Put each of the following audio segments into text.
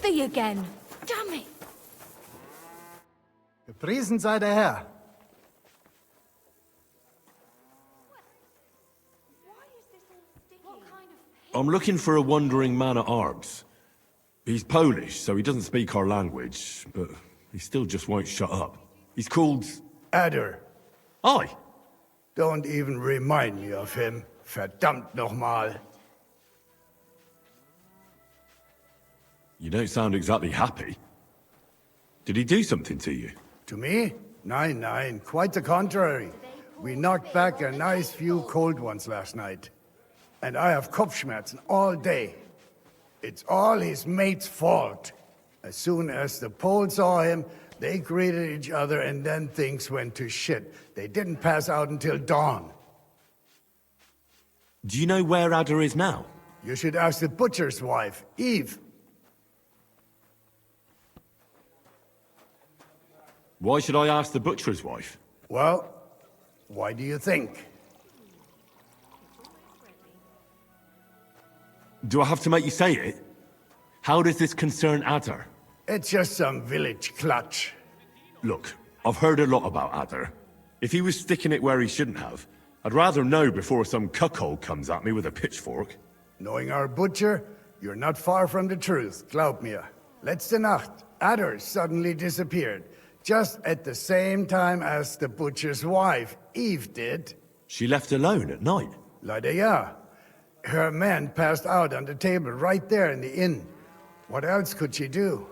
heavy again. Damn it. Gepriesen sei der Herr. I'm looking for a wandering man-at-arms. He's Polish, so he doesn't speak our language, but he still just won't shut up. He's called... Adder. Aye. Don't even remind me of him. Verdammt nochmal. You don't sound exactly happy. Did he do something to you? To me? Nein, nein. Quite the contrary. We knocked back a nice few cold ones last night. And I have Kopfschmerzen all day. It's all his mate's fault. As soon as the Poles saw him, they greeted each other and then things went to shit. They didn't pass out until dawn. Do you know where Adder is now? You should ask the butcher's wife, Eve. Why should I ask the butcher's wife? Well, why do you think? Do I have to make you say it? How does this concern Adder? It's just some village clutch. Look, I've heard a lot about Adder. If he was sticking it where he shouldn't have, I'd rather know before some cuckold comes at me with a pitchfork. Knowing our butcher, you're not far from the truth, glaub mir. Letzte Nacht, Adder suddenly disappeared, just at the same time as the butcher's wife, Eve, did. She left alone at night? Leider ja. Her man passed out on the table right there in the inn. What else could she do?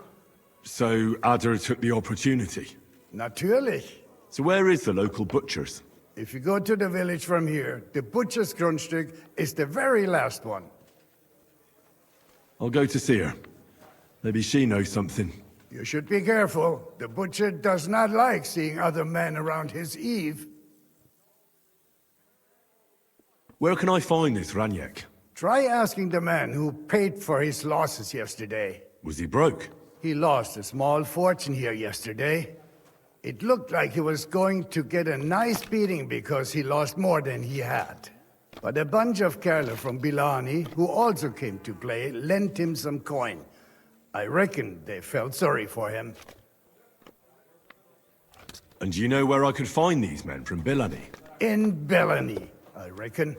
So Adder took the opportunity? Natürlich. So where is the local butcher's? If you go to the village from here, the butcher's Grundstück is the very last one. I'll go to see her. Maybe she knows something. You should be careful. The butcher does not like seeing other men around his Eve. Where can I find this Raniek? Try asking the man who paid for his losses yesterday. Was he broke? He lost a small fortune here yesterday. It looked like he was going to get a nice beating because he lost more than he had. But a bunch of Kerle from Bilani, who also came to play, lent him some coin. I reckon they felt sorry for him. And do you know where I could find these men from Bilani? In Bilani, I reckon.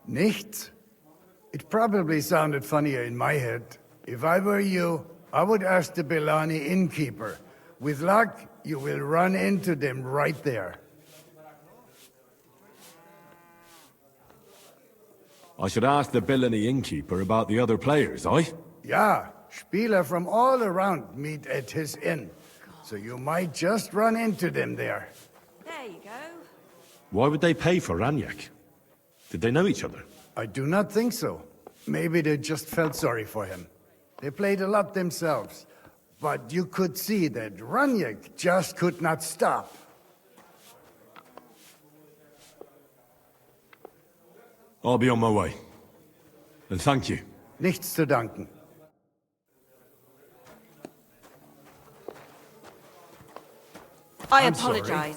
Nichts? It probably sounded funnier in my head. If I were you, I would ask the Bilani innkeeper. With luck, you will run into them right there. I should ask the Bilani innkeeper about the other players, aye? Yeah, Spieler from all around meet at his inn. So you might just run into them there. There you go. Why would they pay for Raniek? Did they know each other? I do not think so. Maybe they just felt sorry for him. They played a lot themselves. But you could see that Raniek just could not stop. I'll be on my way. And thank you. Nichts zu danken. I I'm sorry. apologize.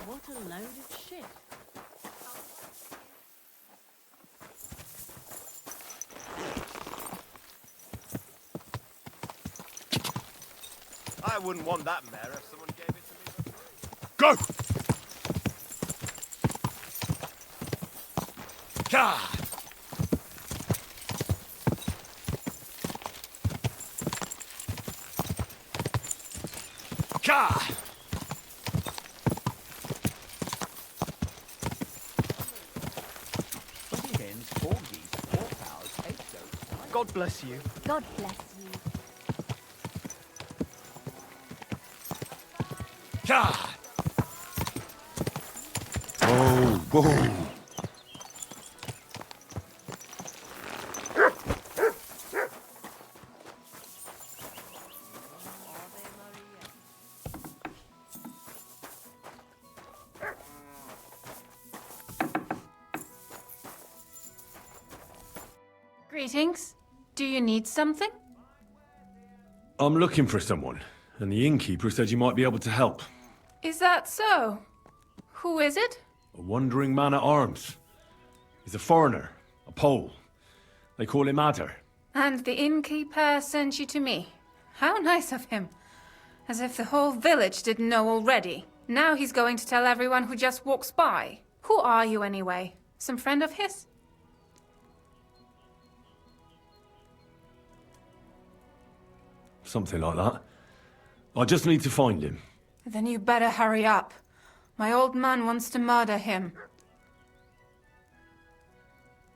What a load of shit. I wouldn't want that mare if someone gave it to me for free. Go! Ka! Ka! God bless you. God bless you. Ka! Oh, whoa! Greetings. Do you need something? I'm looking for someone, and the innkeeper said you might be able to help. Is that so? Who is it? A wandering man at arms. He's a foreigner, a Pole. They call him Adder. And the innkeeper sent you to me. How nice of him. As if the whole village didn't know already. Now he's going to tell everyone who just walks by. Who are you anyway? Some friend of his? Something like that. I just need to find him. Then you better hurry up. My old man wants to murder him.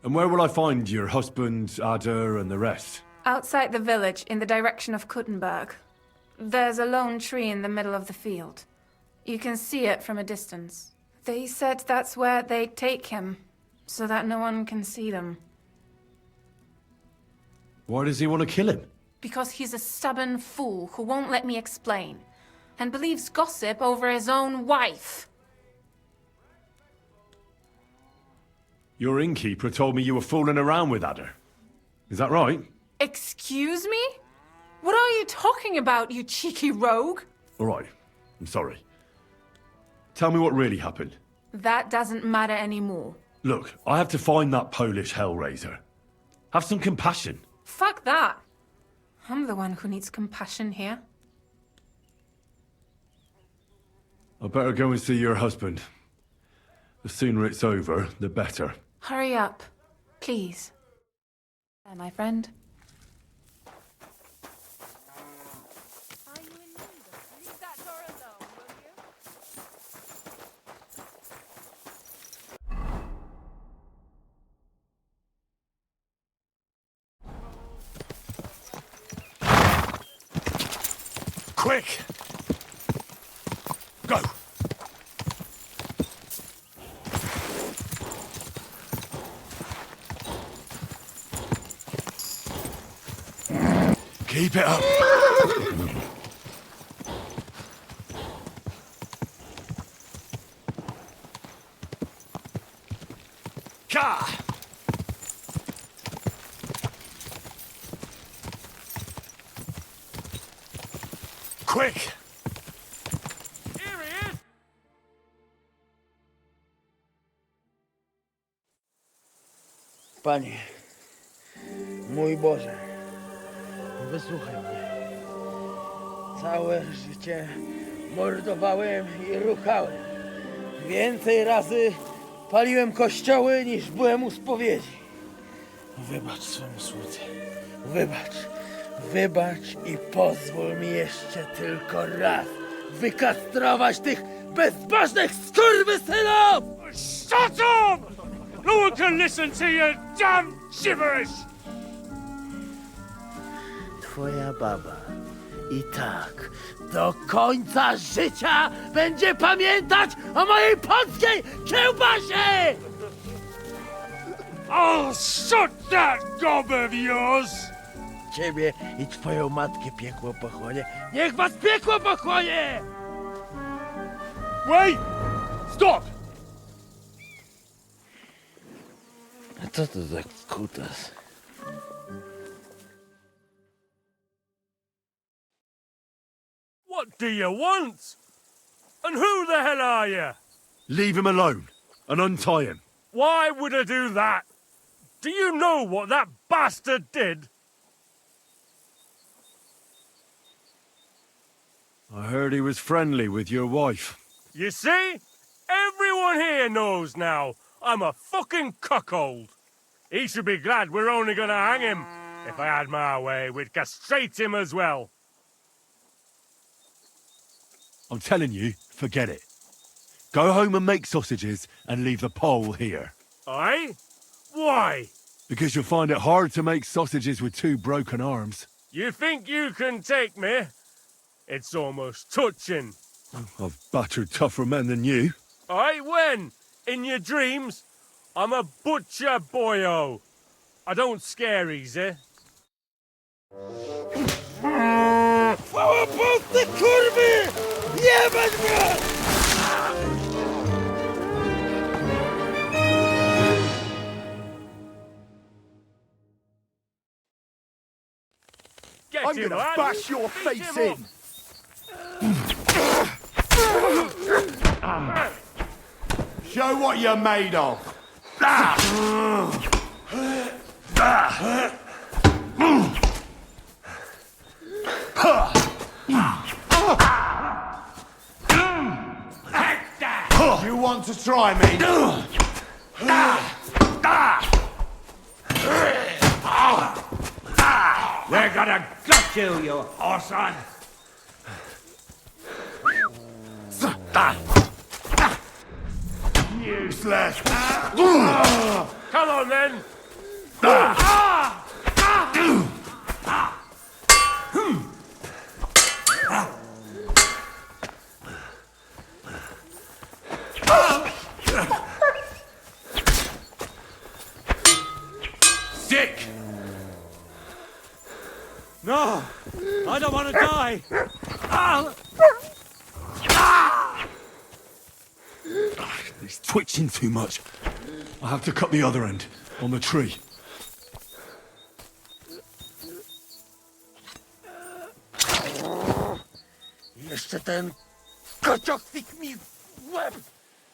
And where will I find your husband, Adder, and the rest? Outside the village, in the direction of Kuttenberg. There's a lone tree in the middle of the field. You can see it from a distance. They said that's where they take him, so that no one can see them. Why does he want to kill him? Because he's a stubborn fool who won't let me explain, and believes gossip over his own wife. Your innkeeper told me you were fooling around with Adder. Is that right? Excuse me? What are you talking about, you cheeky rogue? All right. I'm sorry. Tell me what really happened. That doesn't matter anymore. Look, I have to find that Polish hellraiser. Have some compassion. Fuck that. I'm the one who needs compassion here. I better go and see your husband. The sooner it's over, the better. Hurry up, please. There, my friend. Are you in need of? Leave that door alone, will you? Quick! Go! Keep it up! Ka! Quick! Here he is! Panie, mój Boże, wysłuchaj mnie. Całe życie mordowałem i ruchałem. Więcej razy paliłem kościoły, niż byłem u spowiedzi. Wybacz swemu słudze. Wybacz. Wybacz i pozwól mi jeszcze tylko raz wykastrować tych bezbożnych skurwysynów! Shut up! No one can listen to your damn gibberish! Twoja baba i tak do końca życia będzie pamiętać o mojej polskiej kiełbasie! I'll shut that gob of yours! Ciebie i twoją matkę piekło pochłonie. Niech was piekło pochłonie! Wait! Stop! A co to za kutas? What do you want? And who the hell are you? Leave him alone and untie him. Why would I do that? Do you know what that bastard did? I heard he was friendly with your wife. You see? Everyone here knows now I'm a fucking cuckold. He should be glad we're only gonna hang him. If I had my way, we'd castrate him as well. I'm telling you, forget it. Go home and make sausages and leave the pole here. Aye? Why? Because you'll find it hard to make sausages with two broken arms. You think you can take me? It's almost touching. I've battered tougher men than you. Aye, when? In your dreams? I'm a butcher boyo. I don't scare easy. Chwała Polsce, kurwy! Jebać mnie! I'm gonna bash your face in. Show what you're made of. You want to try me? We're gonna gut you horseman! Useless. Come on then! Sick. No! I don't want to die! He's twitching too much. I'll have to cut the other end, on the tree. Jeszcze ten kociokwik mi łeb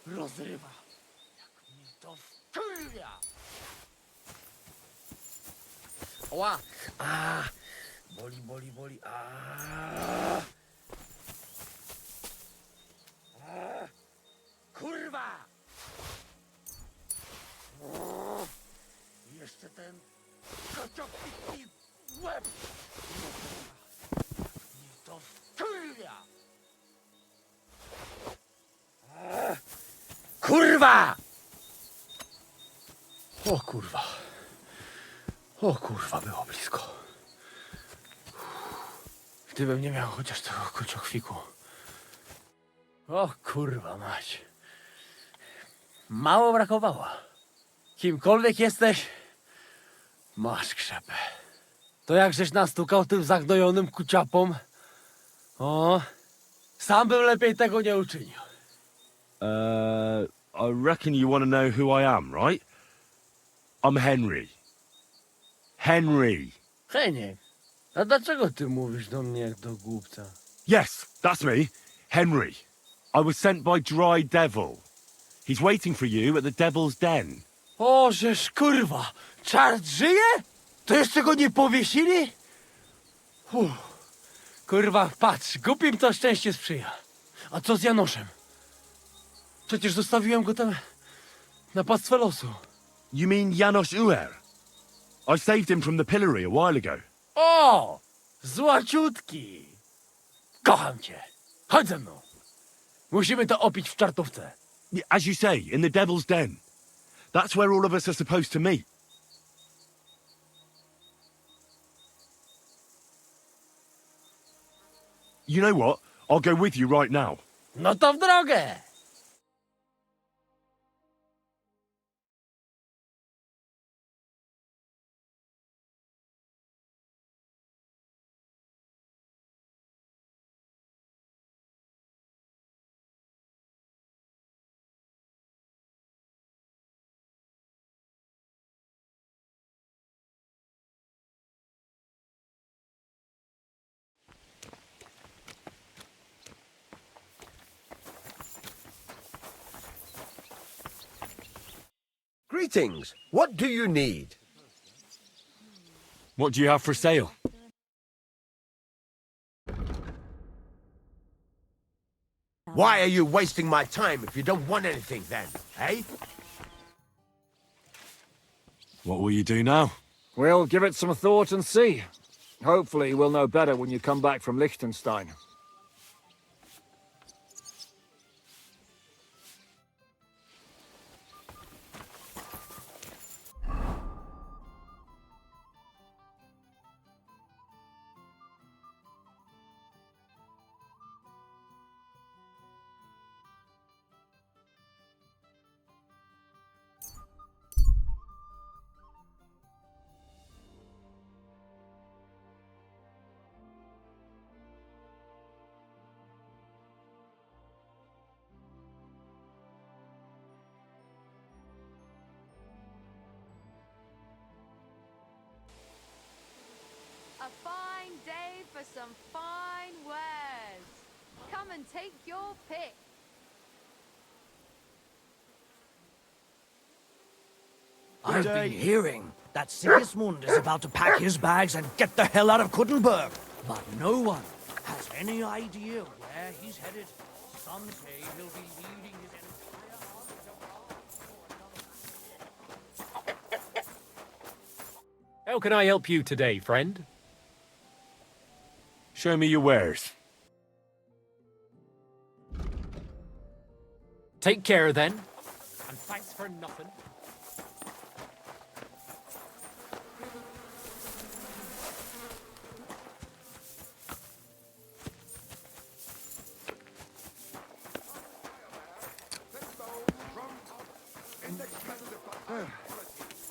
rozrywa. Jak mnie to wkurwia. Oła! A, boli, boli, boli. A, kurwa! O, jeszcze ten kociokwik mi łeb rozrywa. Jak mnie to wkurwia. Kurwa! O kurwa. O kurwa, było blisko. Gdybym nie miał chociaż tego kociokwiku. O kurwa mać. Mało brakowało. Kimkolwiek jesteś, masz krzepę. To jakżeś nastukał tym zagnojonym kuciapom? O, sam bym lepiej tego nie uczynił. I reckon you want to know who I am, right? I'm Henry. Henry. Heniek, a dlaczego ty mówisz do mnie jak do głupca? Yes, that's me. Henry. I was sent by Dry Devil. He's waiting for you at the Devil's Den. O, żeż kurwa, czart żyje? To jeszcze go nie powiesili? Kurwa, patrz, głupim to szczęście sprzyja. A co z Janoszem? Przecież zostawiłem go tam na pastwę losu. You mean Janos Uer? I saved him from the pillory a while ago. O! Złaciutki! Kocham cię. Chodź ze mną. Musimy to opić w czartówce. As you say, in the Devil's Den. That's where all of us are supposed to meet. You know what? I'll go with you right now. No to w drogę! Greetings. What do you need? What do you have for sale? Why are you wasting my time if you don't want anything then, eh? What will you do now? We'll give it some thought and see. Hopefully we'll know better when you come back from Liechtenstein. A fine day for some fine wares. Come and take your pick. I've been hearing that Sigismund is about to pack his bags and get the hell out of Kuttenberg. But no one has any idea where he's headed. Some say he'll be leading his entire army. How can I help you today, friend? Show me your wares. Take care then. And thanks for nothing.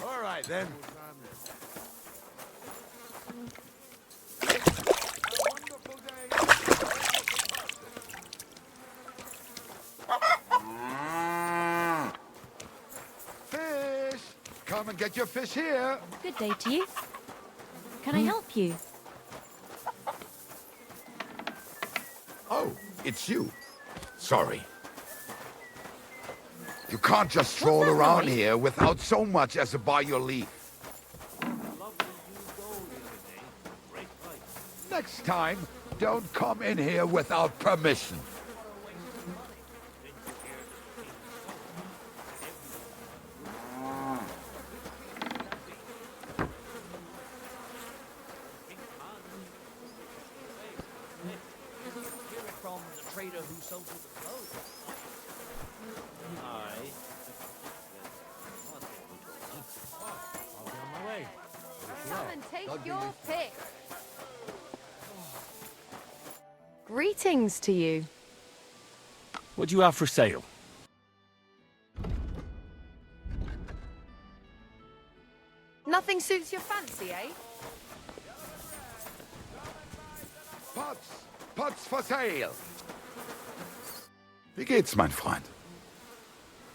All right, then. Fish! Come and get your fish here. Good day to you. Can I help you? Oh, it's you. Sorry. You can't just stroll around here without so much as a by your leave. Next time, don't come in here without permission. From the trader who sold you the clothes. I'll be on my way. Come and take your pick. Greetings to you. What do you have for sale? Nothing suits your fancy, eh? Pots! Pots for sale! Wie geht's, mein Freund?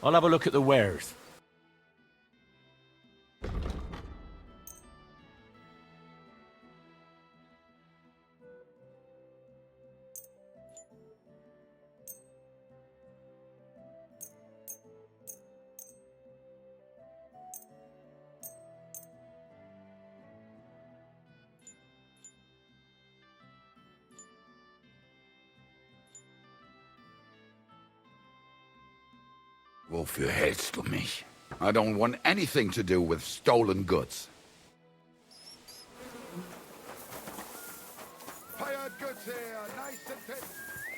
I'll have a look at the wares. Wofür hältst du mich? I don't want anything to do with stolen goods. Hired goods here, nice and thick.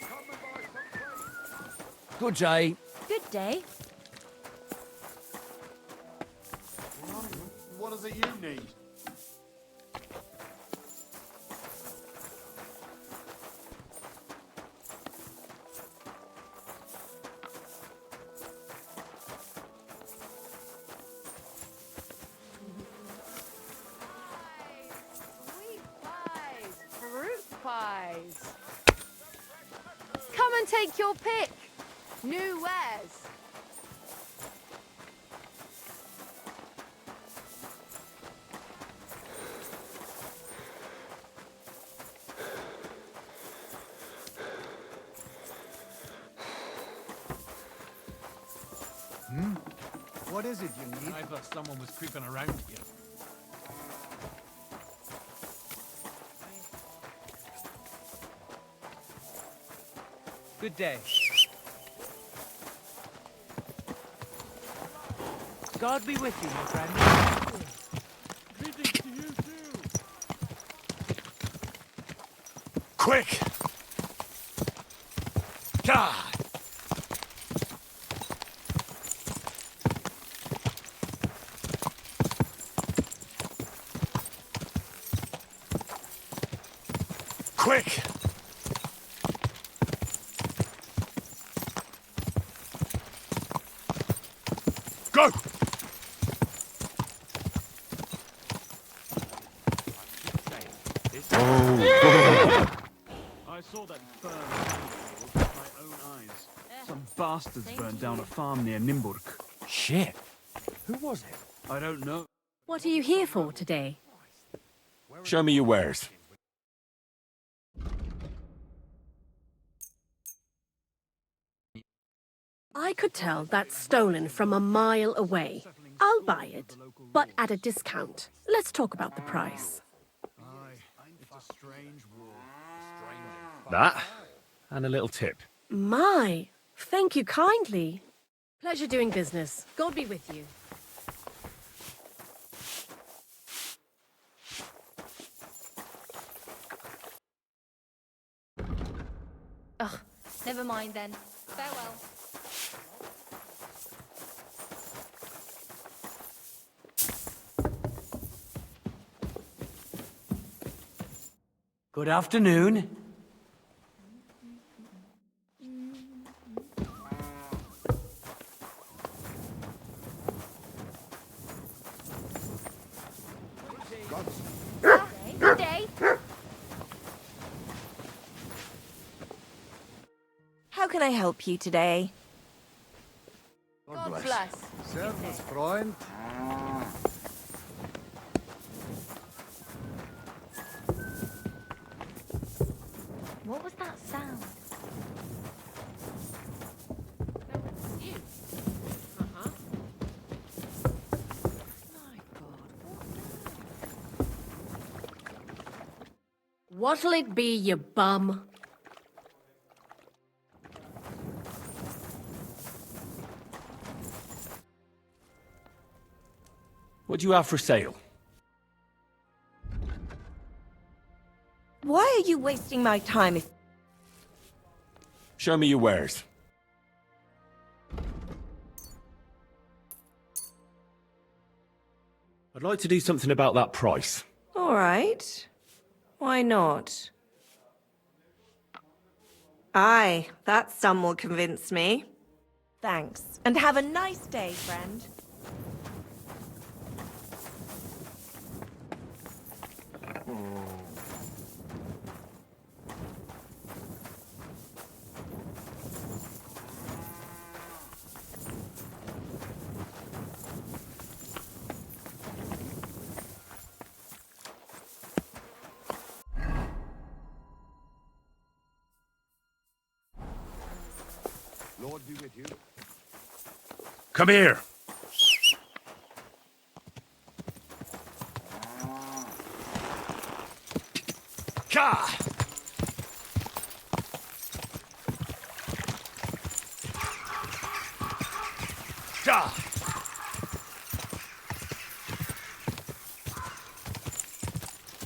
Come and buy some. Good day. Good day. What is it you need? Sweet pies, fruit pies. Come and take your pick. New wares. What is it you need? I thought someone was creeping around here. Good day. God be with you, my friend. Greetings to you too. Quick! God! Quick! Go! I saw that burn with my own eyes. Some bastards burned down a farm near Nimburg. Shit. Who was it? I don't know. What are you here for today? Show me your wares. I could tell that's stolen from a mile away. I'll buy it, but at a discount. Let's talk about the price. That, and a little tip. My, thank you kindly. Pleasure doing business. God be with you. Ugh, never mind then. Farewell. Good afternoon. Good day. How can I help you today? God bless. Servus, Freund. What was that sound? You. Uh-huh. My God, What'll it be, you bum? What do you have for sale? Why are you wasting my time if... Show me your wares. I'd like to do something about that price. All right. Why not? Aye, that sum will convince me. Thanks, and have a nice day, friend. Lord be with you. Come here. Ka! Da!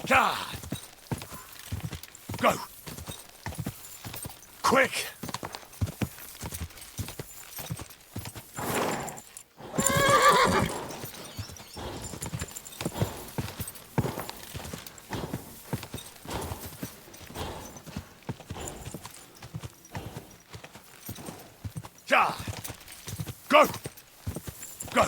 Ka! Go! Quick! Ja! Go! Go!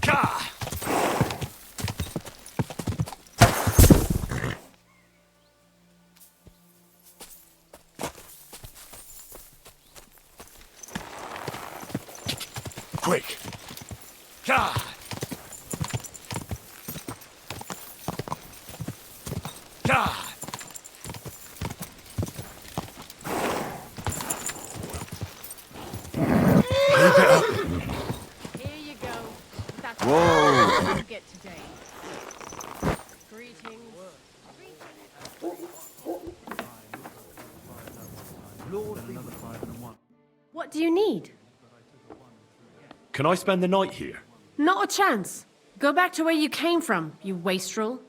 Ka! Quick! Ka! Ka! Keep it up! Here you go. That's Whoa. what you get today. Greetings. What do you need? Can I spend the night here? Not a chance. Go back to where you came from, you wastrel.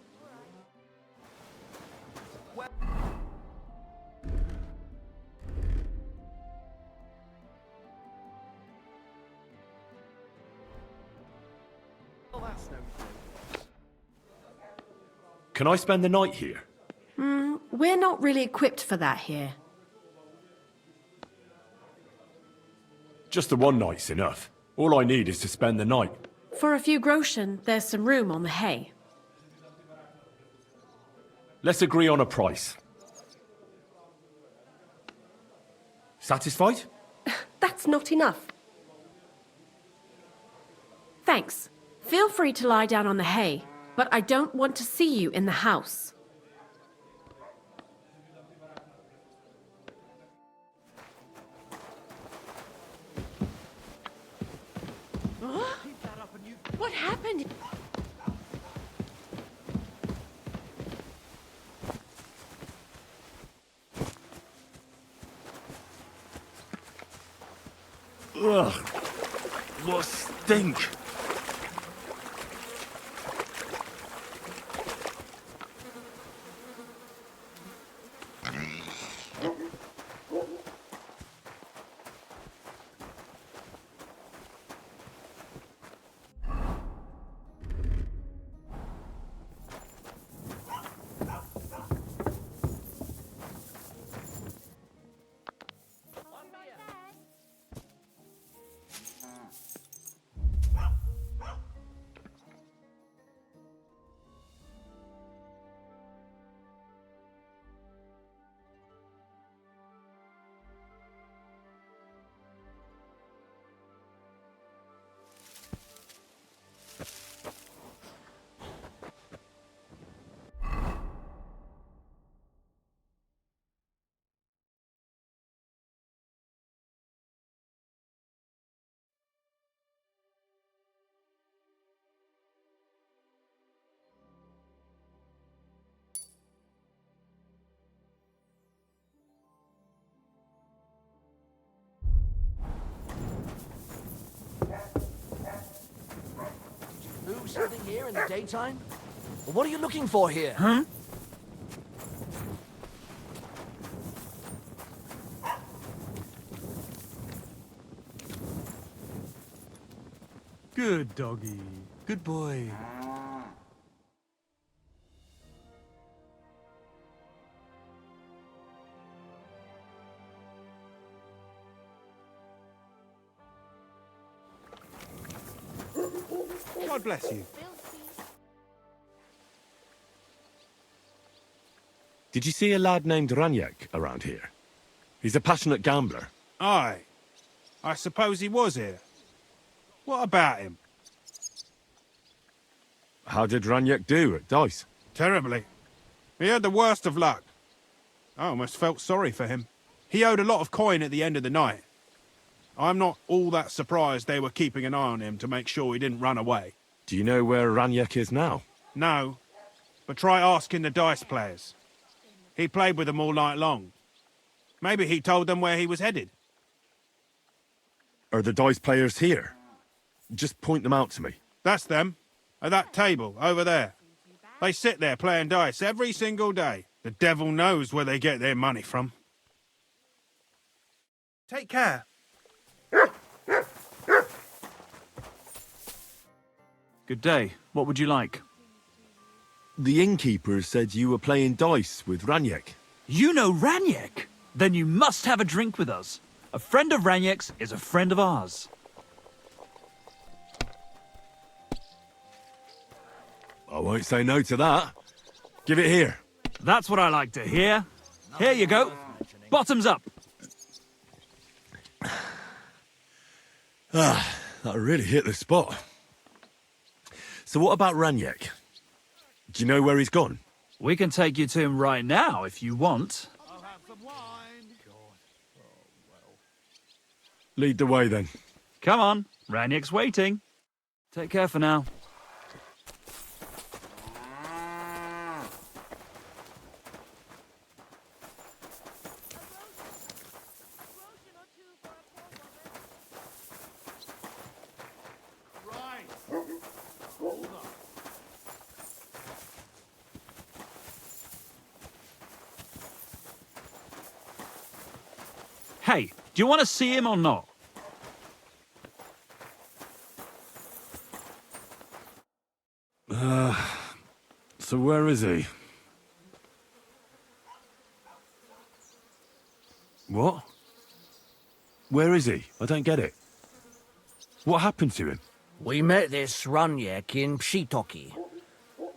Can I spend the night here? We're not really equipped for that here. Just the one night's enough. All I need is to spend the night. For a few groschen, there's some room on the hay. Let's agree on a price. Satisfied? That's not enough. Thanks. Feel free to lie down on the hay, but I don't want to see you in the house. What happened? Ugh. What stink! Do something here in the daytime? Well, what are you looking for here? Huh? Good doggy. Good boy. God bless you. Did you see a lad named Raniek around here? He's a passionate gambler. Aye. I suppose he was here. What about him? How did Raniek do at dice? Terribly. He had the worst of luck. I almost felt sorry for him. He owed a lot of coin at the end of the night. I'm not all that surprised they were keeping an eye on him to make sure he didn't run away. Do you know where Raniek is now? No, but try asking the dice players. He played with them all night long. Maybe he told them where he was headed. Are the dice players here? Just point them out to me. That's them. At that table, over there. They sit there playing dice every single day. The devil knows where they get their money from. Take care. Good day. What would you like? The innkeeper said you were playing dice with Raniek. You know Raniek? Then you must have a drink with us. A friend of Raniek's is a friend of ours. I won't say no to that. Give it here. That's what I like to hear. Here you go. Bottoms up. Ah, that really hit the spot. So what about Raniek? Do you know where he's gone? We can take you to him right now if you want. Lead the way then. Come on, Raniek's waiting. Take care for now. Hey, do you want to see him or not? So where is he? What? Where is he? I don't get it. What happened to him? We met this Raniek in Pshitoki.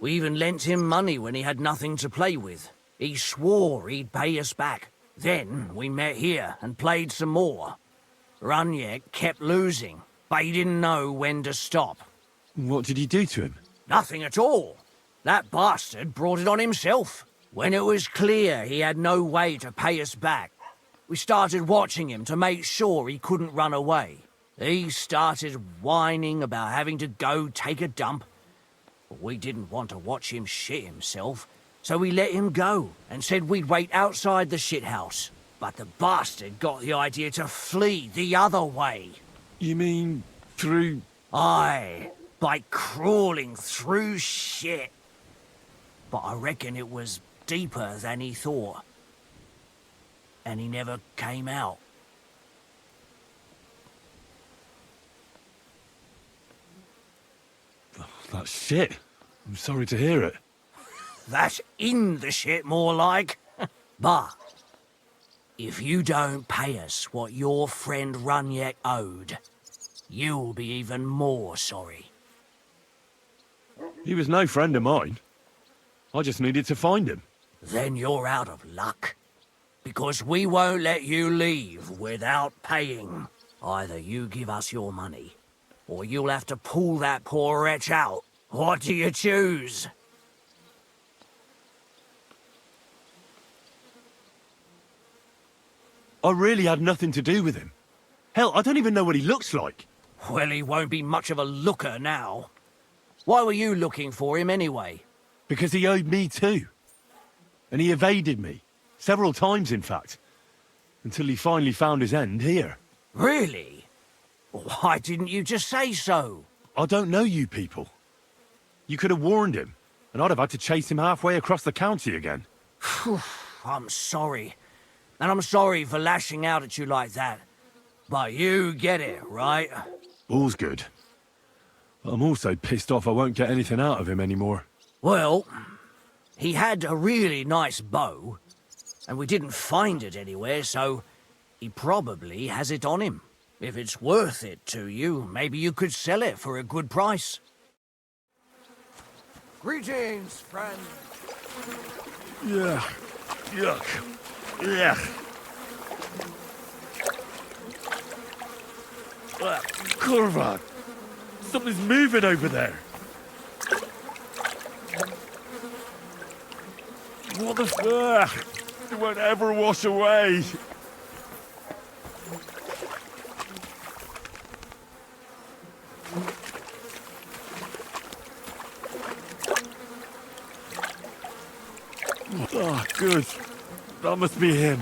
We even lent him money when he had nothing to play with. He swore he'd pay us back. Then we met here and played some more. Raniek kept losing, but he didn't know when to stop. What did he do to him? Nothing at all. That bastard brought it on himself. When it was clear he had no way to pay us back, we started watching him to make sure he couldn't run away. He started whining about having to go take a dump. But we didn't want to watch him shit himself, so we let him go and said we'd wait outside the shithouse. But the bastard got the idea to flee the other way. You mean through... Aye, by crawling through shit. But I reckon it was deeper than he thought. And he never came out. That's shit. I'm sorry to hear it. That's in the shit, more like. But if you don't pay us what your friend Runyek owed, you'll be even more sorry. He was no friend of mine. I just needed to find him. Then you're out of luck. Because we won't let you leave without paying. Either you give us your money, or you'll have to pull that poor wretch out. What do you choose? I really had nothing to do with him. Hell, I don't even know what he looks like. Well, he won't be much of a looker now. Why were you looking for him anyway? Because he owed me too. And he evaded me. Several times, in fact. Until he finally found his end here. Really? Why didn't you just say so? I don't know you people. You could have warned him, and I'd have had to chase him halfway across the county again. I'm sorry. And I'm sorry for lashing out at you like that. But you get it, right? All's good. But I'm also pissed off I won't get anything out of him anymore. Well, he had a really nice bow, and we didn't find it anywhere, so he probably has it on him. If it's worth it to you, maybe you could sell it for a good price. Greetings, friend. Yeah. Yuck. Yeah. Carve! Something's moving over there. What the f... It won't ever wash away. Oh, good. That must be him.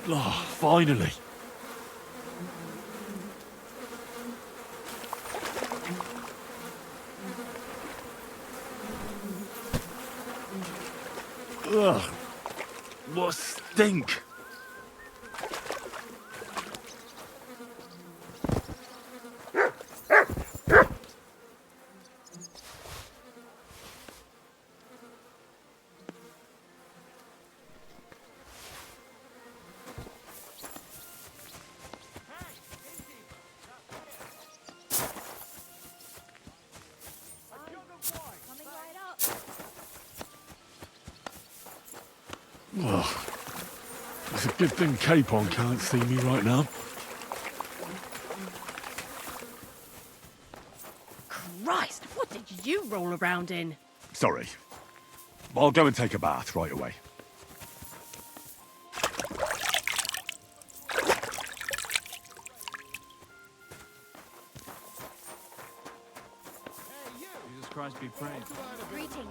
Oh, finally. Ugh. What stink. Well, it's a good thing Capon can't see me right now. Christ, what did you roll around in? Sorry. I'll go and take a bath right away. Jesus Christ be praised. Greetings.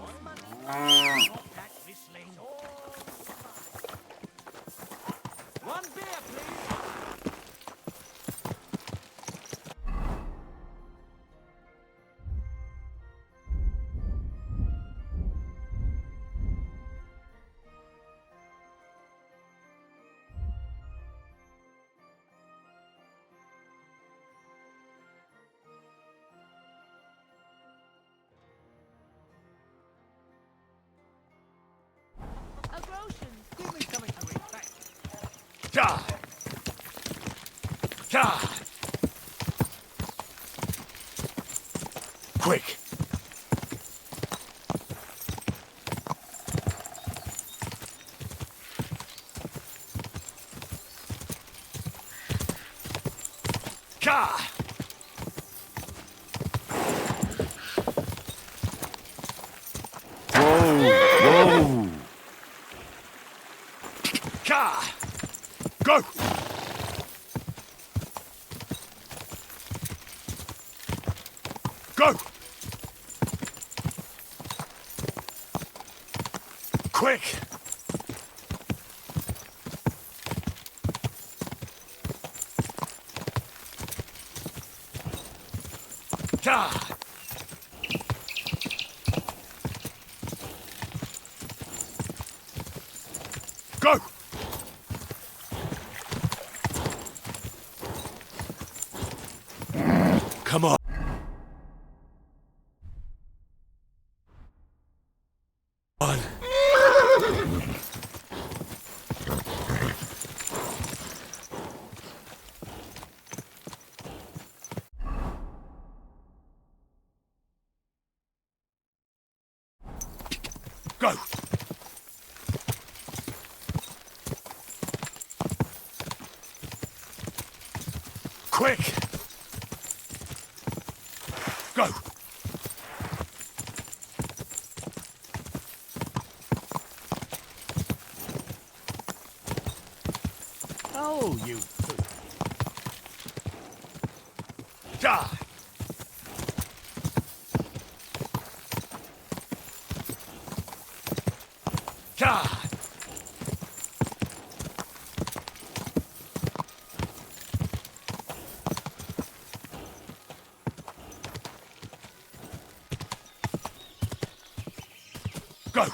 One beer, please. Give me something to eat, thanks. Ja! Ja! Quick! Ja! Quick! God! Go! Come on. Go! Quick! Go! Oh, you... Die! Die! Go!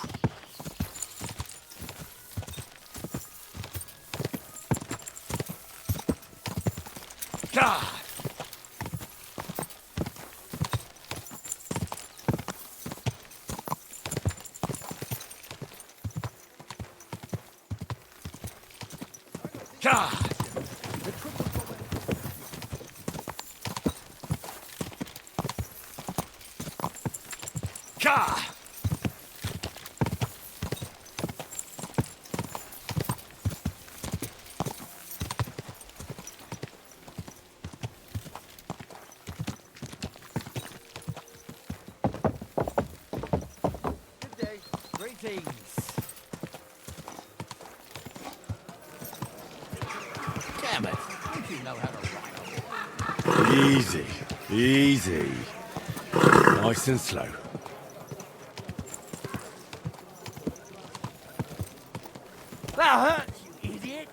God! God! God! Good day. Greetings. Damn it. Don't you know how to ride? Easy, easy. Nice and slow. That hurts, you idiot!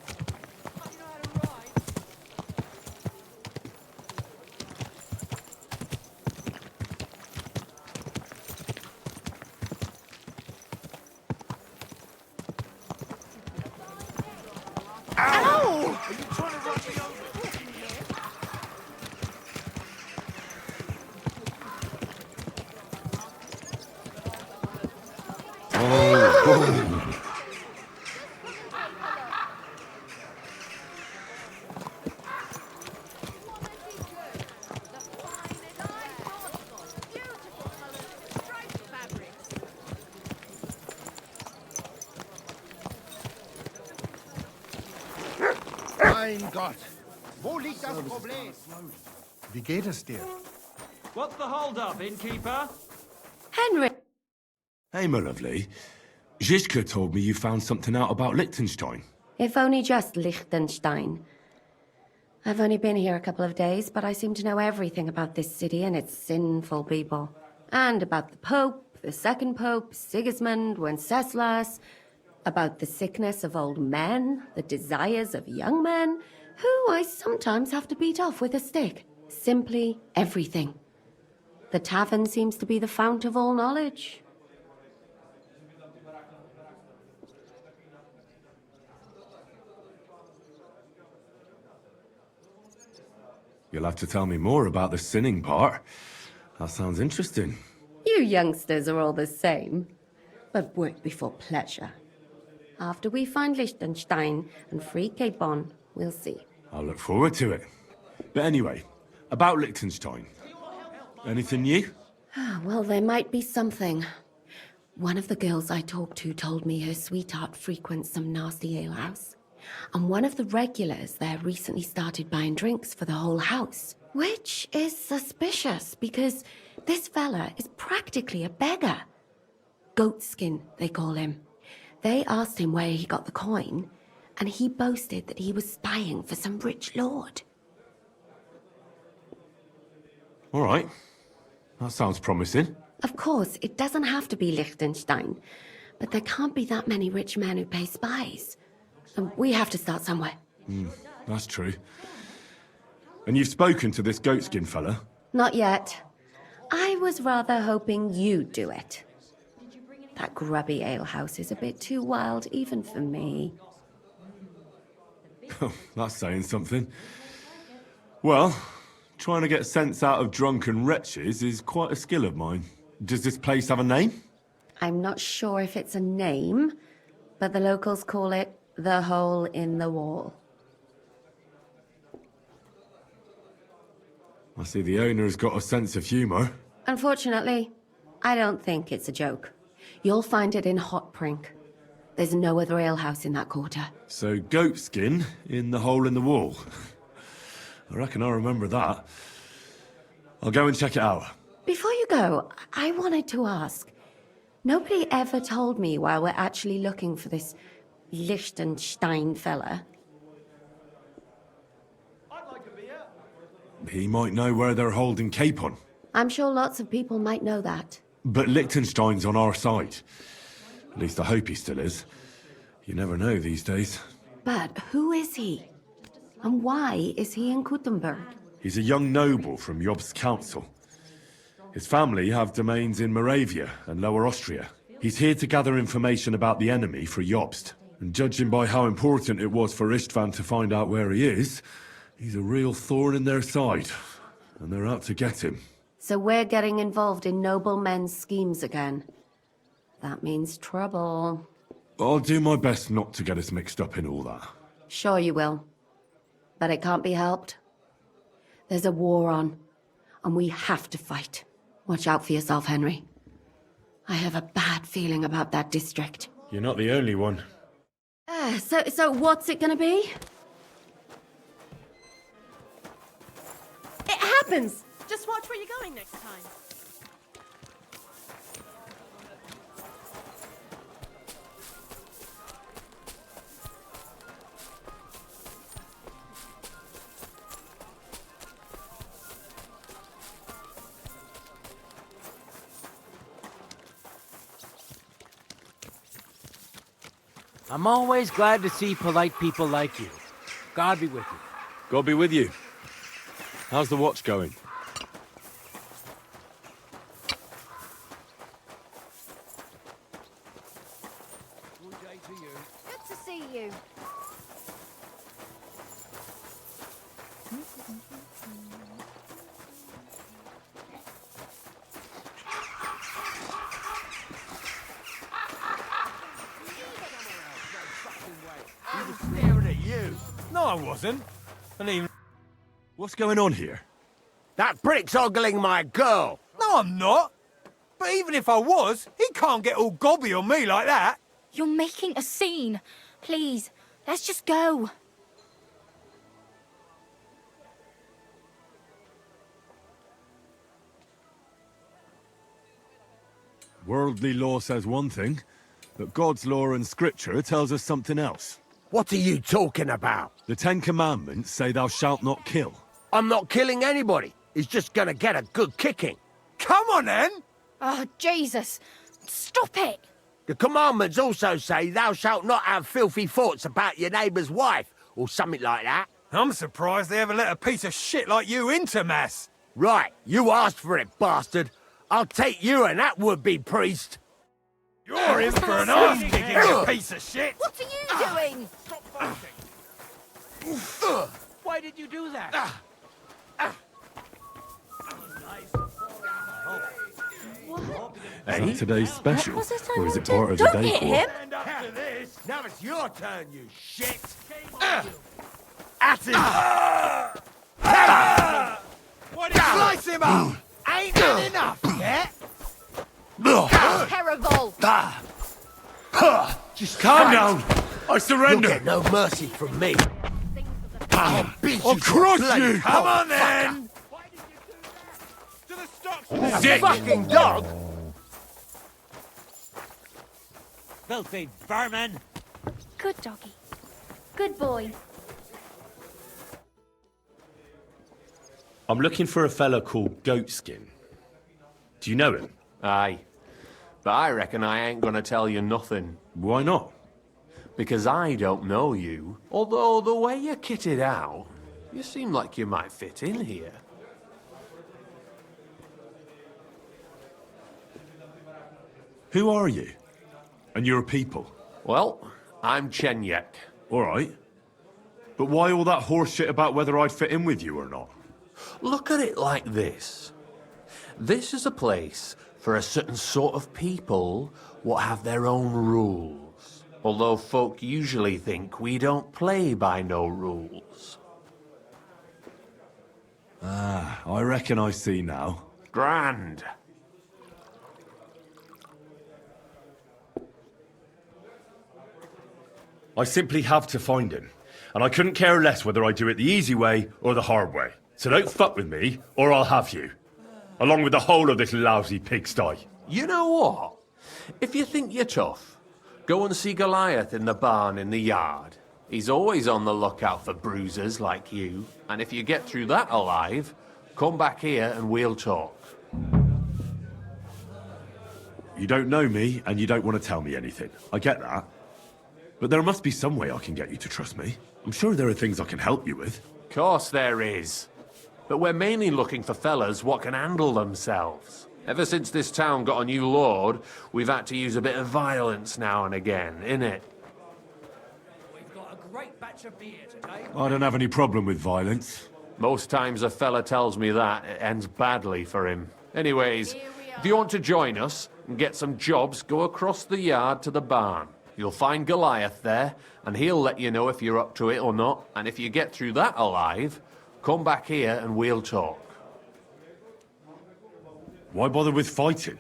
Ow! Are you trying to run me over? Oh, boom. Mein Gott! Wo liegt das Problem? Wie geht es dir? What's the hold-up, innkeeper? Henry! Hey, my lovely. Zizka told me you found something out about Liechtenstein. If only just Liechtenstein. I've only been here a couple of days, but I seem to know everything about this city and its sinful people. And about the Pope, the second Pope, Sigismund, Wenceslas, about the sickness of old men, the desires of young men, who I sometimes have to beat off with a stick. Simply everything. The tavern seems to be the fount of all knowledge. You'll have to tell me more about the sinning part. That sounds interesting. You youngsters are all the same. But work before pleasure. After we find Liechtenstein and free Cape Bon, we'll see. I'll look forward to it. But anyway, about Liechtenstein. Anything new? Well, there might be something. One of the girls I talked to told me her sweetheart frequents some nasty alehouse. And one of the regulars there recently started buying drinks for the whole house. Which is suspicious, because this fella is practically a beggar. Goatskin, they call him. They asked him where he got the coin, and he boasted that he was spying for some rich lord. All right. That sounds promising. Of course, it doesn't have to be Liechtenstein. but there can't be that many rich men who pay spies. And we have to start somewhere. That's true. And you've spoken to this goatskin fella? Not yet. I was rather hoping you'd do it. That grubby alehouse is a bit too wild even for me. That's saying something. Well, trying to get sense out of drunken wretches is quite a skill of mine. Does this place have a name? I'm not sure if it's a name, but the locals call it the Hole in the Wall. I see the owner's got a sense of humour. Unfortunately, I don't think it's a joke. You'll find it in Hot Prink. There's no other alehouse in that quarter. So goatskin in the hole in the wall. I reckon I remember that. I'll go and check it out. Before you go, I wanted to ask. Nobody ever told me why we're actually looking for this Liechtenstein fella. He might know where they're holding Capon. I'm sure lots of people might know that. But Liechtenstein's on our side. At least I hope he still is. You never know these days. But who is he? And why is he in Kuttenberg? He's a young noble from Jobst's council. His family have domains in Moravia and Lower Austria. He's here to gather information about the enemy for Jobst. And judging by how important it was for Istvan to find out where he is, he's a real thorn in their side. And they're out to get him. So we're getting involved in noble men's schemes again. That means trouble. I'll do my best not to get us mixed up in all that. Sure you will. But it can't be helped. There's a war on, and we have to fight. Watch out for yourself, Henry. I have a bad feeling about that district. You're not the only one. So what's it gonna be? It happens! Just watch where you're going next time. I'm always glad to see polite people like you. God be with you. God be with you. How's the watch going? Good to see you. Staring at you. No, I wasn't. And even... What's going on here? That prick's ogling my girl. No, I'm not. But even if I was, he can't get all gobby on me like that. You're making a scene. Please, let's just go. Worldly law says one thing, but God's law and scripture tells us something else. What are you talking about? The Ten Commandments say thou shalt not kill. I'm not killing anybody. He's just gonna get a good kicking. Come on, then. Oh, Jesus. Stop it. The commandments also say thou shalt not have filthy thoughts about your neighbour's wife, or something like that. I'm surprised they ever let a piece of shit like you into Mass. Right, you asked for it, bastard. I'll take you and that would-be priest. You're in for an arse-kicking, you piece of shit. What are you doing? Why did you do that? Is that today's special? was it I Or is it wanted? part of the Don't day hit for? him. After this, now it's your turn, you shit. At him. Why did you slice him up? Ain't that enough, yeah? Terrible. Just Calm down! I You'll surrender! get no mercy from me. I'll beat you I'll to a crush bloody you! pulp, Come on, fucker. then. To the stocks. A Dick! fucking dog? Filthy vermin! Good doggy. Good boy. I'm looking for a fella called Goatskin. Do you know him? Aye. But I reckon I ain't gonna tell you nothing. Why not? Because I don't know you. Although the way you're kitted out, you seem like you might fit in here. Who are you? And your people? Well, I'm Chenyek. All right. But why all that horse shit about whether I'd fit in with you or not? Look at it like this. This is a place for a certain sort of people what have their own rules. Although folk usually think we don't play by no rules. Ah, I reckon I see now. Grand. I simply have to find him. And I couldn't care less whether I do it the easy way or the hard way. So don't fuck with me, or I'll have you. Along with the whole of this lousy pigsty. You know what? If you think you're tough, go and see Goliath in the barn in the yard. He's always on the lookout for bruisers like you. And if you get through that alive, come back here and we'll talk. You don't know me, and you don't want to tell me anything. I get that. But there must be some way I can get you to trust me. I'm sure there are things I can help you with. Course there is. But we're mainly looking for fellas what can handle themselves. Ever since this town got a new lord, we've had to use a bit of violence now and again, innit? We've got a great batch of beer today. I don't have any problem with violence. Most times a fella tells me that, it ends badly for him. Anyways, if you want to join us and get some jobs, go across the yard to the barn. You'll find Goliath there, and he'll let you know if you're up to it or not. And if you get through that alive, come back here and we'll talk. Why bother with fighting?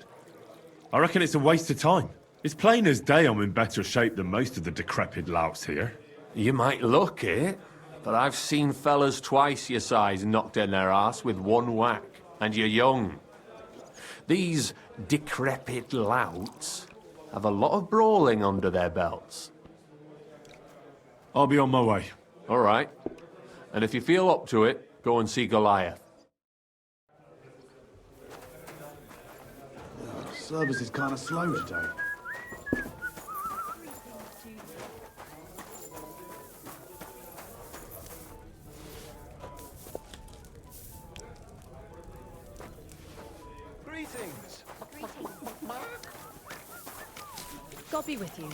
I reckon it's a waste of time. It's plain as day I'm in better shape than most of the decrepit louts here. You might look it, but I've seen fellas twice your size knocked in their arse with one whack, and you're young. These decrepit louts have a lot of brawling under their belts. I'll be on my way. All right. And if you feel up to it, go and see Goliath. Service is kind of slow today. Greetings. God be with you.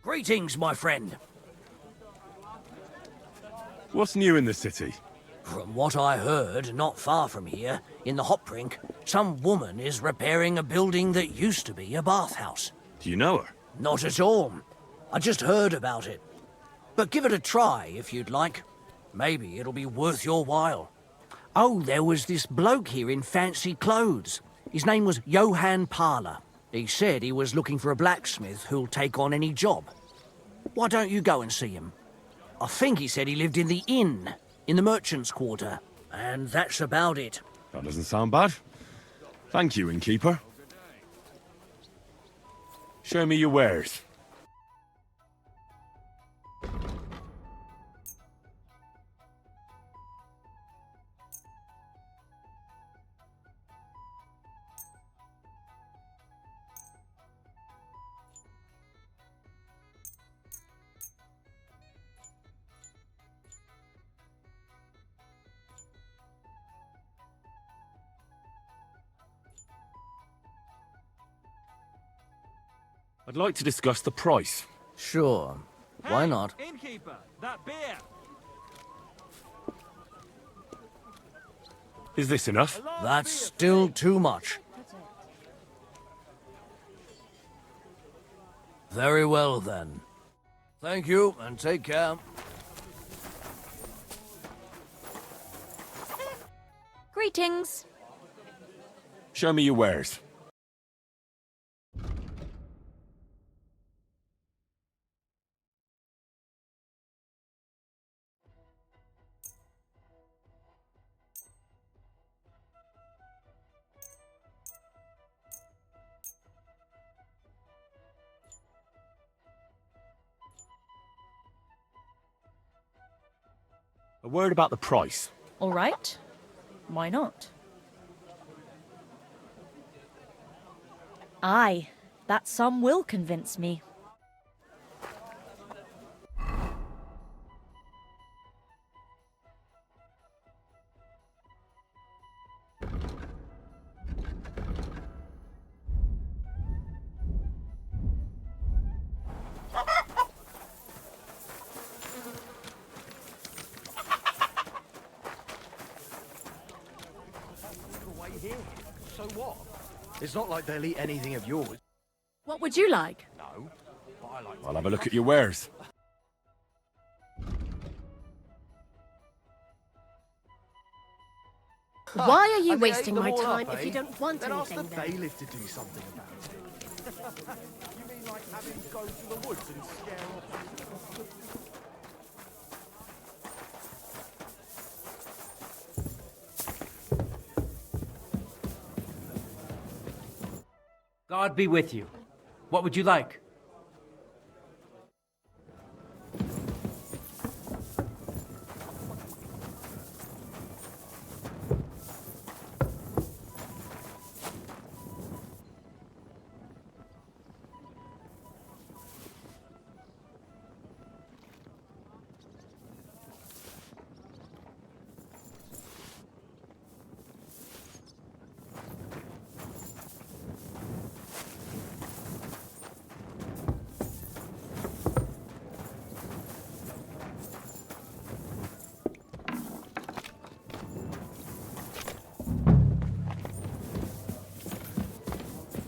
Greetings, my friend. What's new in the city? From what I heard, not far from here, in the hop rink, some woman is repairing a building that used to be a bathhouse. Do you know her? Not at all. I just heard about it. But give it a try if you'd like. Maybe it'll be worth your while. Oh, there was this bloke here in fancy clothes. His name was Johann Parler. He said he was looking for a blacksmith who'll take on any job. Why don't you go and see him? I think he said he lived in the inn, in the merchant's quarter. And that's about it. That doesn't sound bad. Thank you, innkeeper. Show me your wares. I'd like to discuss the price. Sure. Why not? Innkeeper, that beer. Is this enough? That's still too much. Very well, then. Thank you, and take care. Greetings. Show me your wares. A word about the price. All right. Why not? Aye, that sum will convince me. So what? It's not like they'll eat anything of yours. What would you like? No, but I like... I'll have a look at your wares. Why are you Have they wasting ate my them all time up, if you eh? don't want Then ask anything the then? bailiff to do something about it. You mean like having to go to the woods and scare off... God be with you. What would you like?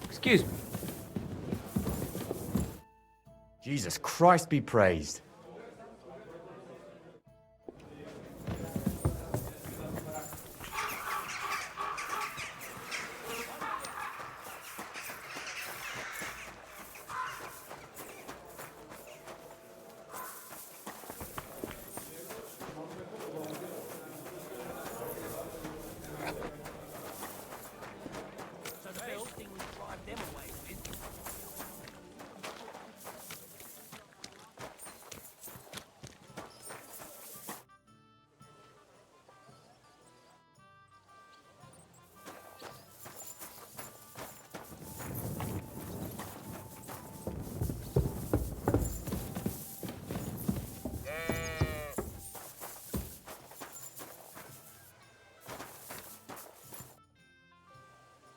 Excuse me. Jesus Christ be praised.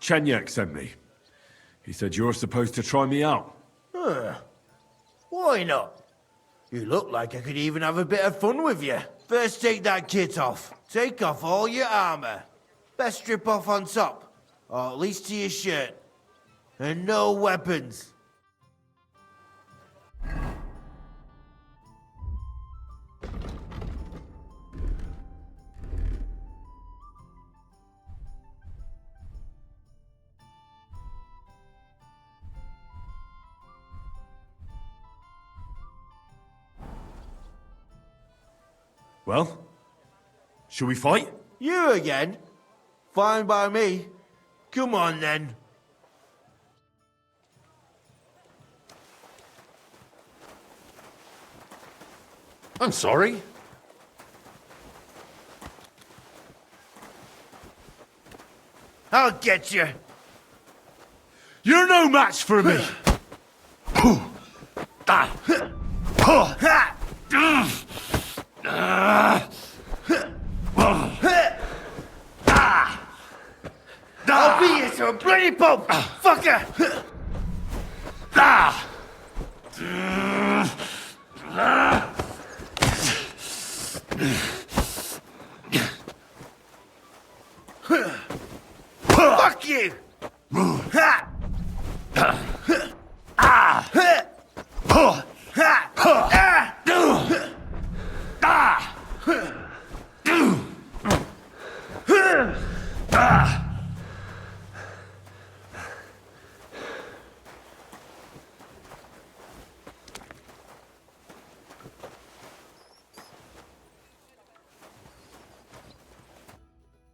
Chenyek sent me. He said you're supposed to try me out. Why not? You look like I could even have a bit of fun with you. First take that kit off. Take off all your armor. Best strip off on top, or at least to your shirt. And no weapons. Well, shall we fight? You again? Fine by me. Come on then. I'm sorry. I'll get you. You're no match for me. I'll beat you to a bloody pulp, fucker! Fuck you!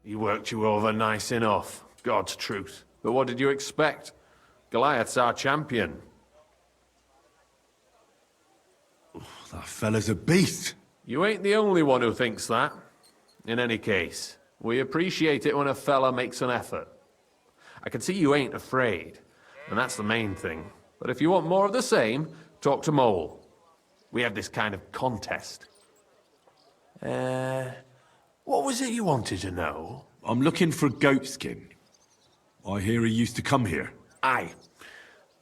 He worked you over nice enough, God's truth. But what did you expect? Goliath's our champion. That fella's a beast. You ain't the only one who thinks that. In any case, we appreciate it when a fella makes an effort. I can see you ain't afraid, and that's the main thing. But if you want more of the same, talk to Mole. We have this kind of contest. What was it you wanted to know? I'm looking for goatskin. I hear he used to come here. Aye.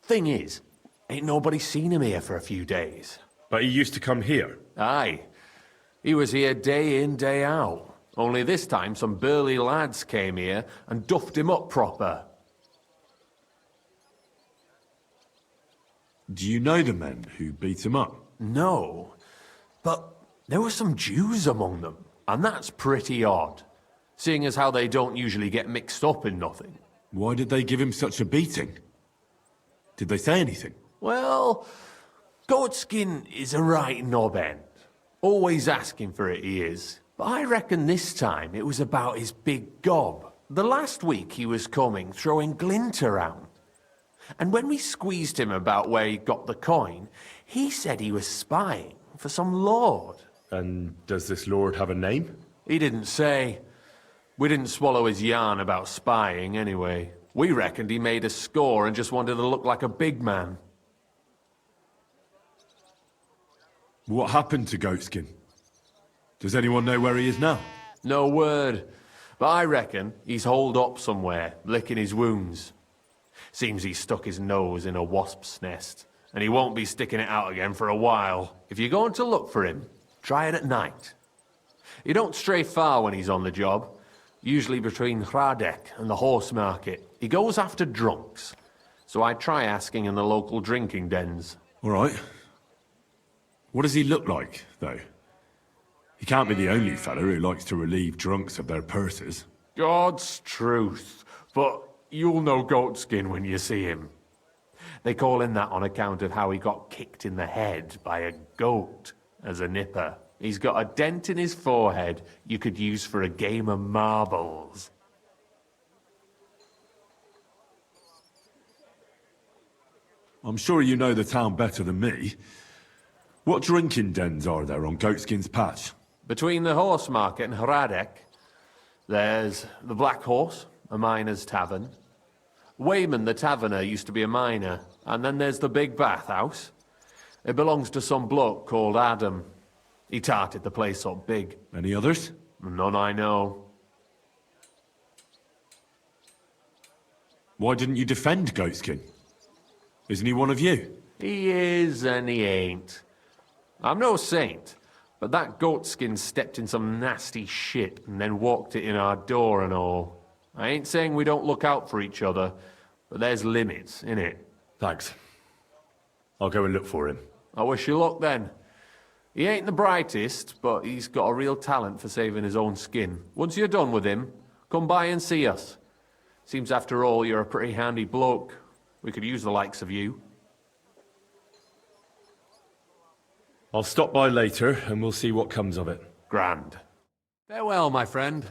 Thing is, ain't nobody seen him here for a few days. But he used to come here? Aye. He was here day in, day out. Only this time some burly lads came here and duffed him up proper. Do you know the men who beat him up? No, but there were some Jews among them, and that's pretty odd, seeing as how they don't usually get mixed up in nothing. Why did they give him such a beating? Did they say anything? Well, Goatskin is a right knob end. Always asking for it, he is. But I reckon this time it was about his big gob. The last week he was coming, throwing glint around. And when we squeezed him about where he got the coin, he said he was spying for some lord. And does this lord have a name? He didn't say. We didn't swallow his yarn about spying anyway. We reckoned he made a score and just wanted to look like a big man. What happened to Goatskin? Does anyone know where he is now? No word. But I reckon he's holed up somewhere, licking his wounds. Seems he stuck his nose in a wasp's nest, and he won't be sticking it out again for a while. If you're going to look for him, try it at night. He don't stray far when he's on the job. Usually between Hradek and the horse market. He goes after drunks. So I try asking in the local drinking dens. All right. What does he look like, though? He can't be the only fella who likes to relieve drunks of their purses. God's truth. But you'll know Goatskin when you see him. They call him that on account of how he got kicked in the head by a goat as a nipper. He's got a dent in his forehead you could use for a game of marbles. I'm sure you know the town better than me. What drinking dens are there on Goatskin's Patch? Between the horse market and Hradek, there's the Black Horse, a miner's tavern. Wayman the taverner used to be a miner. And then there's the Big Bathhouse. It belongs to some bloke called Adam. He tarted the place up big. Any others? None I know. Why didn't you defend Goatskin? Isn't he one of you? He is and he ain't. I'm no saint, but that Goatskin stepped in some nasty shit and then walked it in our door and all. I ain't saying we don't look out for each other, but there's limits, innit? Thanks. I'll go and look for him. I wish you luck then. He ain't the brightest, but he's got a real talent for saving his own skin. Once you're done with him, come by and see us. Seems after all you're a pretty handy bloke. We could use the likes of you. I'll stop by later and we'll see what comes of it. Grand. Farewell, my friend.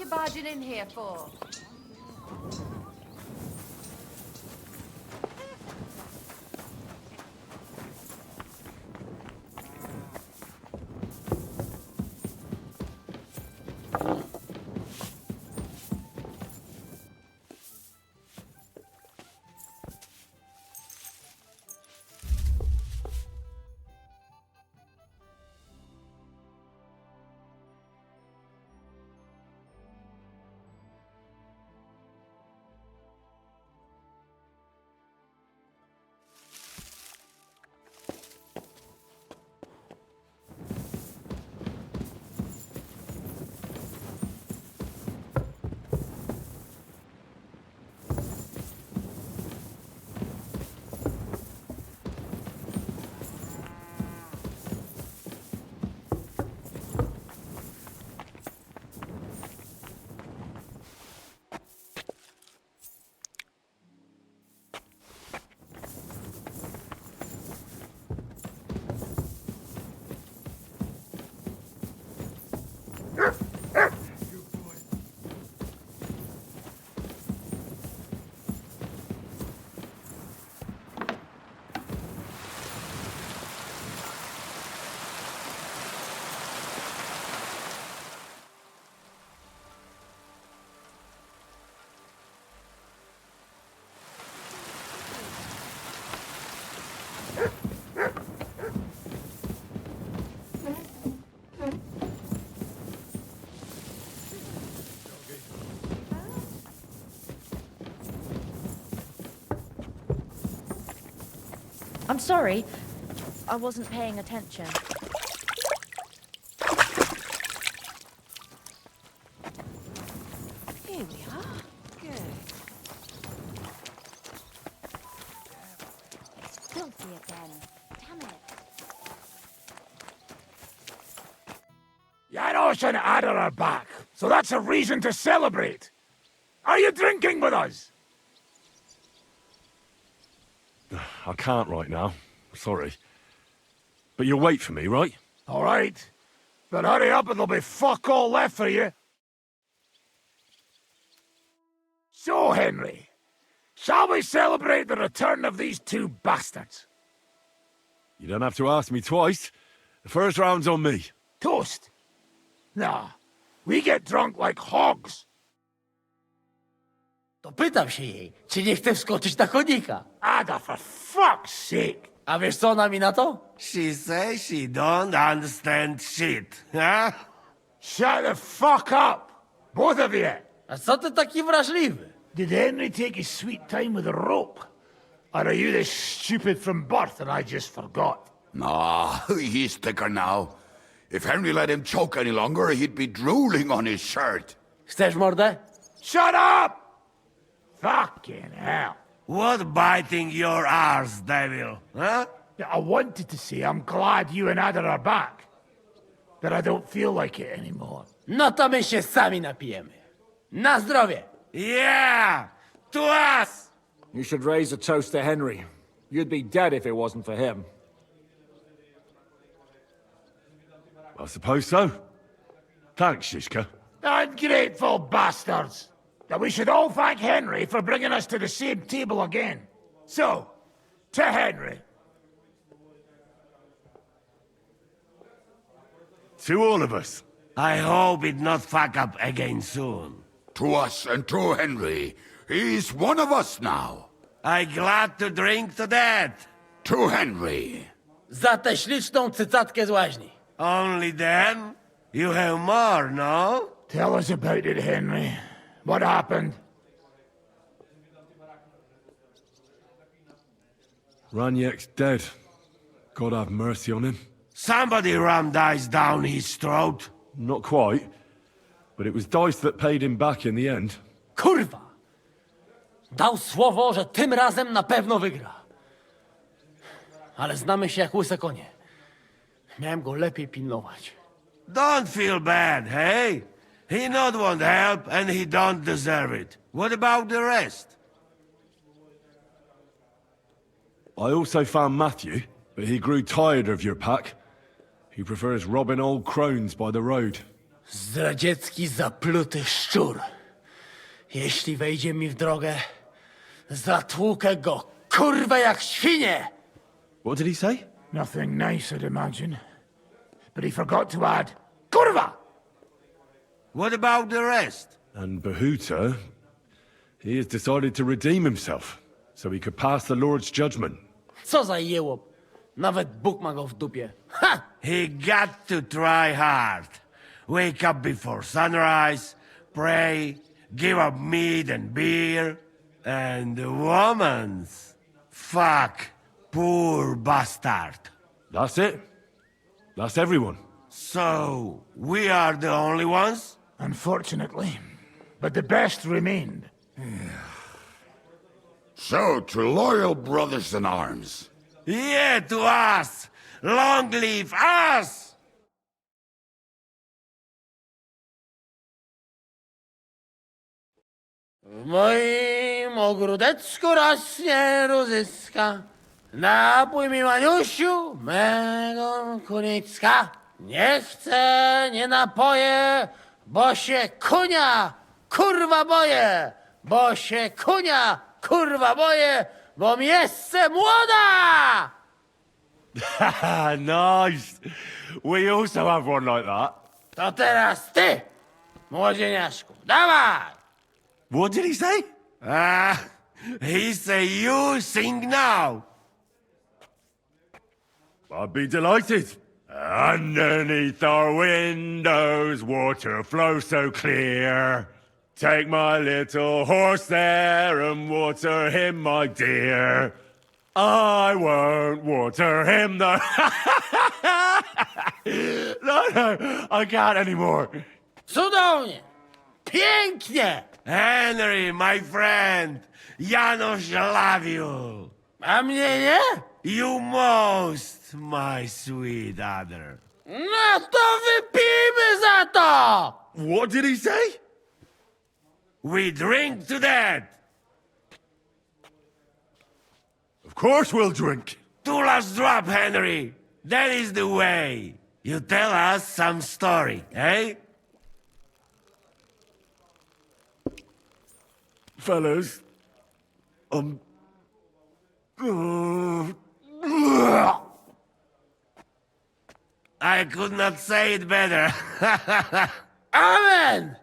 you barging in here for? I'm sorry. I wasn't paying attention. Here we are. Good. Filthy again. Damn it. Janos and Ada are back, so that's a reason to celebrate. Are you drinking with us? I can't right now. Sorry. But you'll wait for me, right? All right. But hurry up, there'll be fuck all left for you. So, Henry, shall we celebrate the return of these two bastards? You don't have to ask me twice. The first round's on me. Toast? Nah, we get drunk like hogs. To pytam się jej, czy nie chce wskoczyć na konika. Ada, for fuck's sake! A wiesz co ona mi na to? She says she don't understand shit, huh? Shut the fuck up! Both of you! A co ty taki wrażliwy? Did Henry take his sweet time with a rope? Or are you this stupid from birth and I just forgot? Nah, he's thicker now. If Henry let him choke any longer, he'd be drooling on his shirt. Chcesz mordę? Shut up! Fucking hell. What biting your arse, devil, huh? I wanted to say I'm glad you and Ada are back. But I don't feel like it anymore. No to my się sami napijemy. Na zdrowie! Yeah! To us! You should raise a toast to Henry. You'd be dead if it wasn't for him. I suppose so. Thanks, Shishka. Ungrateful bastards! That we should all thank Henry for bringing us to the same table again. So, to Henry. To all of us. I hope it not fuck up again soon. To us and to Henry. He's one of us now. I glad to drink to that. To Henry. Za tę śliczną cycatkę z łaźni. Only them? You have more, no? Tell us about it, Henry. What happened? Raniek's dead. God have mercy on him. Somebody rammed dice down his throat. Not quite. But it was dice that paid him back in the end. Kurwa! Dał słowo, że tym razem na pewno wygra. Ale znamy się jak łyse konie. Miałem go lepiej pilnować. Don't feel bad, hey? He not want help, and he don't deserve it. What about the rest? I also found Matthew, but he grew tired of your pack. He prefers robbing old crones by the road. Zdradziecki, zapluty szczur. Jeśli wejdzie mi w drogę, zatłukę go, kurwa, jak świnie! What did he say? Nothing nice, I'd imagine. But he forgot to add, Kurva! What about the rest? And Bahuta, he has decided to redeem himself, so he could pass the Lord's judgment. Co za jełop. Nawet Bóg ma go w dupie. Ha! He got to try hard. Wake up before sunrise, pray, give up meat and beer, and the woman's. Fuck, poor bastard. That's it. That's everyone. So, we are the only ones? Unfortunately. But the best remained. So, to loyal brothers in arms. Yeah, to us! Long live us! W moim ogródeczku rośnie różyska. Napój mi, Maniusiu, mego kunicka. Nie chcę, nie napoję, bo się kunia, kurwa boję. Bo się kunia, kurwa boję, bo miejsce młoda! Nice. We also have one like that. To teraz ty, młodzieniaszku, dawaj! What did he say? He say you sing now. I'd be delighted. Underneath our windows, water flows so clear. Take my little horse there and water him, my dear. I won't water him, though. No, I can't anymore. Cudownie! Pięknie! Henry, my friend, Janusz love you. A mnie nie? You most, my sweet other. No to wypijmy za to! What did he say? We drink to that. Of course we'll drink. Two last drop, Henry. That is the way. You tell us some story, eh? Fellas, I could not say it better. Amen!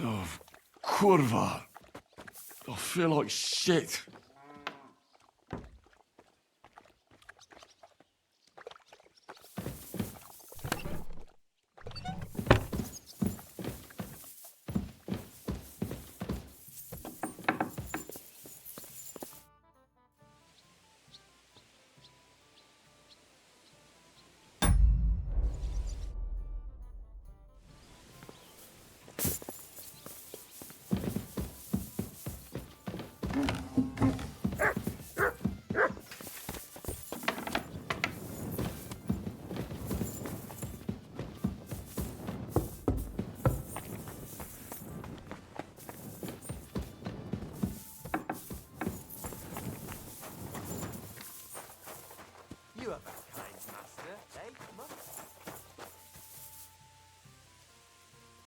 oh, kurva. I feel like shit.